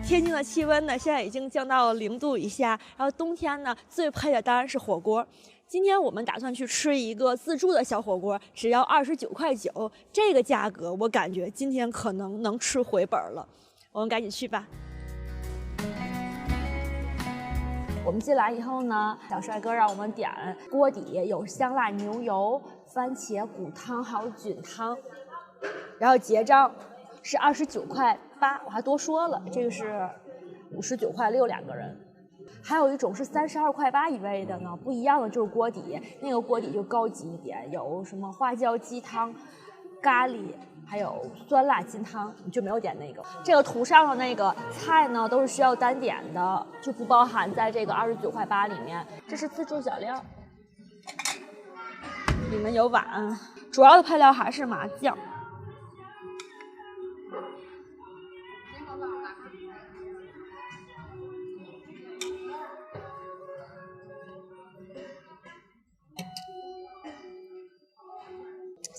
天津的气温呢，现在已经降到了0度以下。然后冬天呢，最配的当然是火锅。今天我们打算去吃一个自助的小火锅，只要29.9块，这个价格我感觉今天可能能吃回本了。我们赶紧去吧。我们进来以后呢，小帅哥让我们点锅底有香辣牛油、番茄骨汤还有菌汤，然后结账是29.8，我还多说了，这个是59.6两个人。还有一种是32.8一位的呢，不一样的就是锅底，那个锅底就高级一点，有什么花椒鸡汤、咖喱，还有酸辣金汤，你就没有点那个。这个图上的那个菜呢，都是需要单点的，就不包含在这个29.8里面。这是自助小料，里面有碗，主要的配料还是麻酱。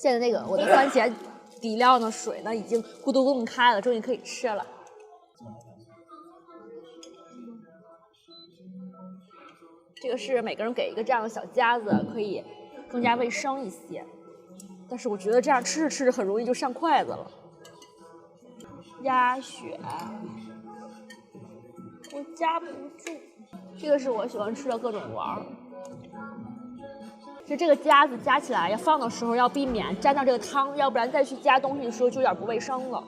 现在那个我的番茄底料呢，水呢已经咕嘟咕嘟开了，终于可以吃了。这个是每个人给一个这样的小夹子，可以更加卫生一些。但是我觉得这样吃着吃着很容易就上筷子了。鸭血，我夹不住。这个是我喜欢吃的各种丸。就这个夹子夹起来，要放的时候要避免沾到这个汤，要不然再去夹东西的时候就有点不卫生了。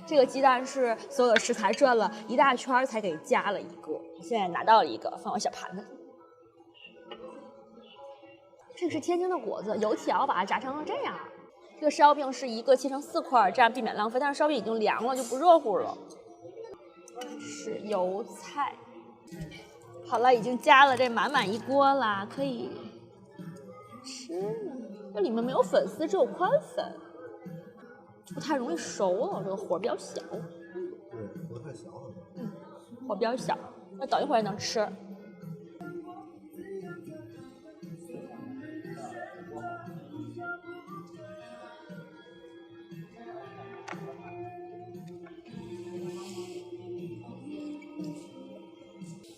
这个鸡蛋是所有的食材转了一大圈才给夹了一个，现在拿到了一个，放我小盘子里。这个是天津的果子，油条把它炸成了这样。这个烧饼是一个切成4块，这样避免浪费，但是烧饼已经凉了，就不热乎了。是油菜。好了，已经加了这满满一锅啦，可以吃了。这里面没有粉丝，只有宽粉，不太容易熟了。这个火比较小，对，火太小了。火比较小，那等一会儿能吃。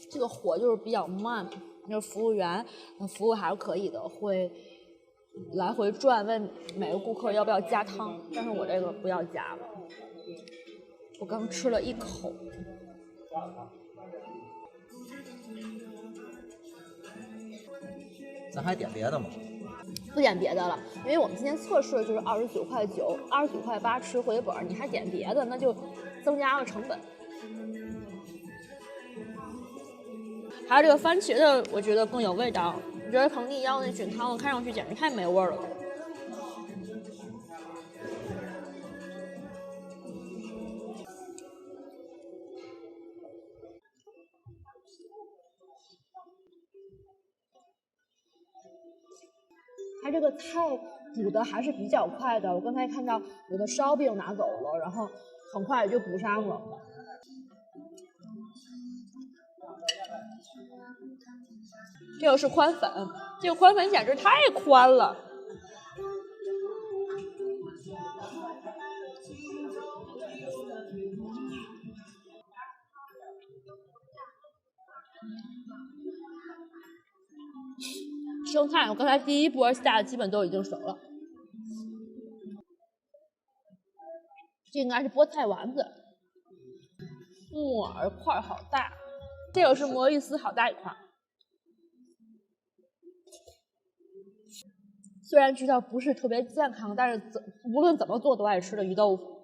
这个火就是比较慢，那服务员服务还是可以的，会来回转问每个顾客要不要加汤，但是我这个不要加了。我刚吃了一口。咱还点别的吗？不点别的了，因为我们今天测试就是29.9，29.8吃回本，你还点别的，那就增加了成本。还有这个番茄的，我觉得更有味道。我觉得彭丽要那菌汤，我看上去简直太没味了。它这个菜补的还是比较快的，我刚才看到我的烧饼拿走了，然后很快就补上了。这个是宽粉，这个宽粉简直太宽了。生菜我刚才第一波下的基本都已经熟了，这应该是菠菜丸子，木耳块好大，这个是魔芋丝，好大一块。虽然知道不是特别健康，但是无论怎么做都爱吃的鱼豆腐。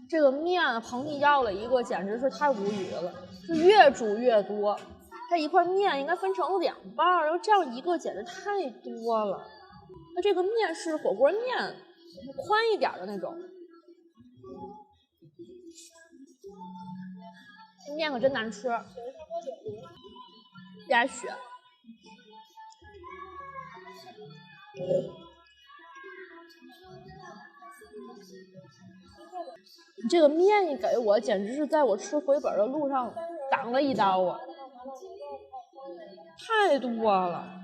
这个面彭丽要了一个，简直是太无语了，是越煮越多。它一块面应该分成2半，然后这样一个简直太多了。那这个面是火锅面，宽一点的那种。面可真难吃。鸭血。这个面一给我，简直是在我吃回本的路上挡了一刀啊！太多了。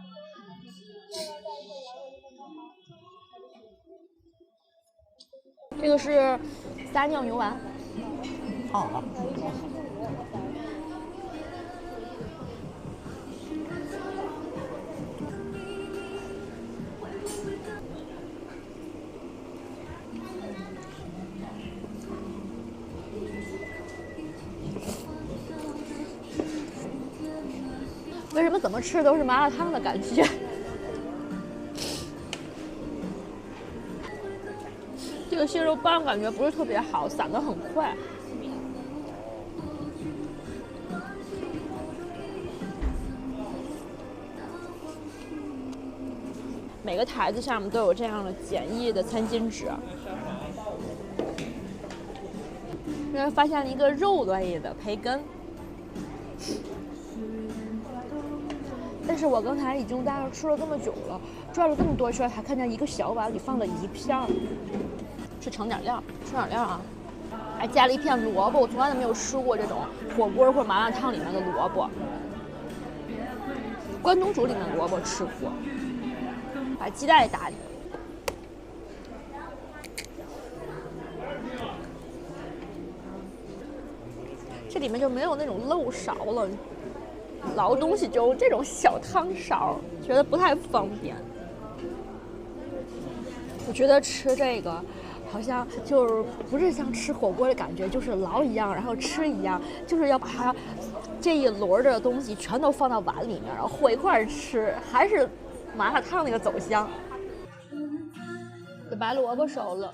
这个是撒尿牛丸。好。为什么怎么吃都是麻辣烫的感觉？这个蟹肉棒感觉不是特别好，散得很快。每个台子上面都有这样的简易的餐巾纸。这边发现了一个肉类的培根。但是我刚才已经在这吃了这么久了，转了这么多圈，才看见一个小碗里放了一片儿，是盛点料，吃点料啊！还加了一片萝卜，我从来都没有吃过这种火锅或者麻辣烫里面的萝卜。关东煮里面的萝卜吃过，把鸡蛋也打里。这里面就没有那种漏勺了。捞东西就用这种小汤勺，觉得不太方便。我觉得吃这个好像就是不是像吃火锅的感觉，就是捞一样，然后吃一样，就是要把它这一轮的东西全都放到碗里面，然后和一块儿吃，还是麻辣烫那个走向。这白萝卜熟了。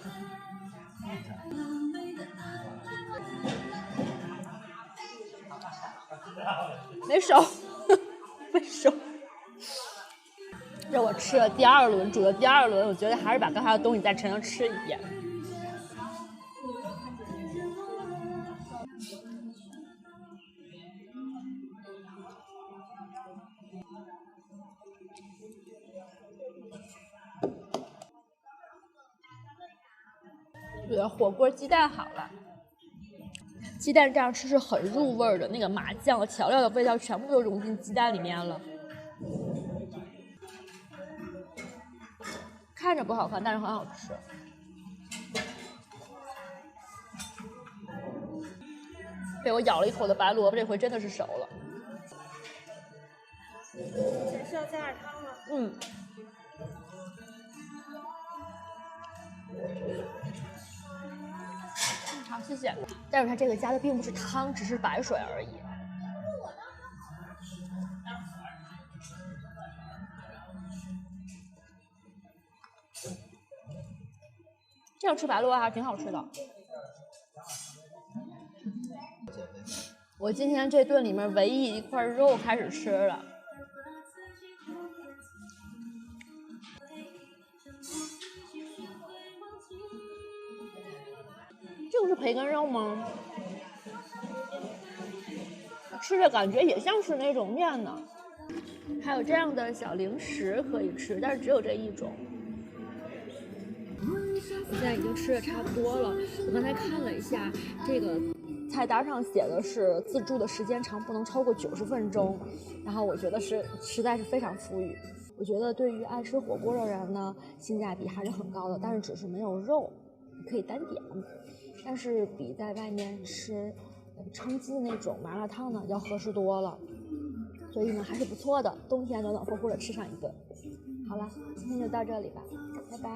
没熟，没熟。这我吃了第二轮，煮了第二轮，我觉得还是把刚才的东西再重新吃一遍。觉得火锅鸡蛋好了。鸡蛋这样吃是很入味的，那个麻酱调料的味道全部都融进鸡蛋里面了。看着不好看，但是很好吃。被我咬了一口的白萝卜，这回真的是熟了。还需要加点汤吗？嗯。好，谢谢。但是它这个加的并不是汤，只是白水而已。这样吃白萝卜还挺好吃的。我今天这顿里面唯一一块肉开始吃了。这个是培根肉吗？吃着感觉也像是那种面呢。还有这样的小零食可以吃，但是只有这一种。我现在已经吃的差不多了。我刚才看了一下，这个菜单上写的是自助的时间长不能超过90分钟，然后我觉得实在是非常富裕。我觉得对于爱吃火锅的人呢，性价比还是很高的，但是只是没有肉，可以单点。但是比在外面吃昌记那种麻辣烫呢要合适多了，所以呢还是不错的，冬天暖暖和和的吃上一顿。好了，今天就到这里吧，拜拜。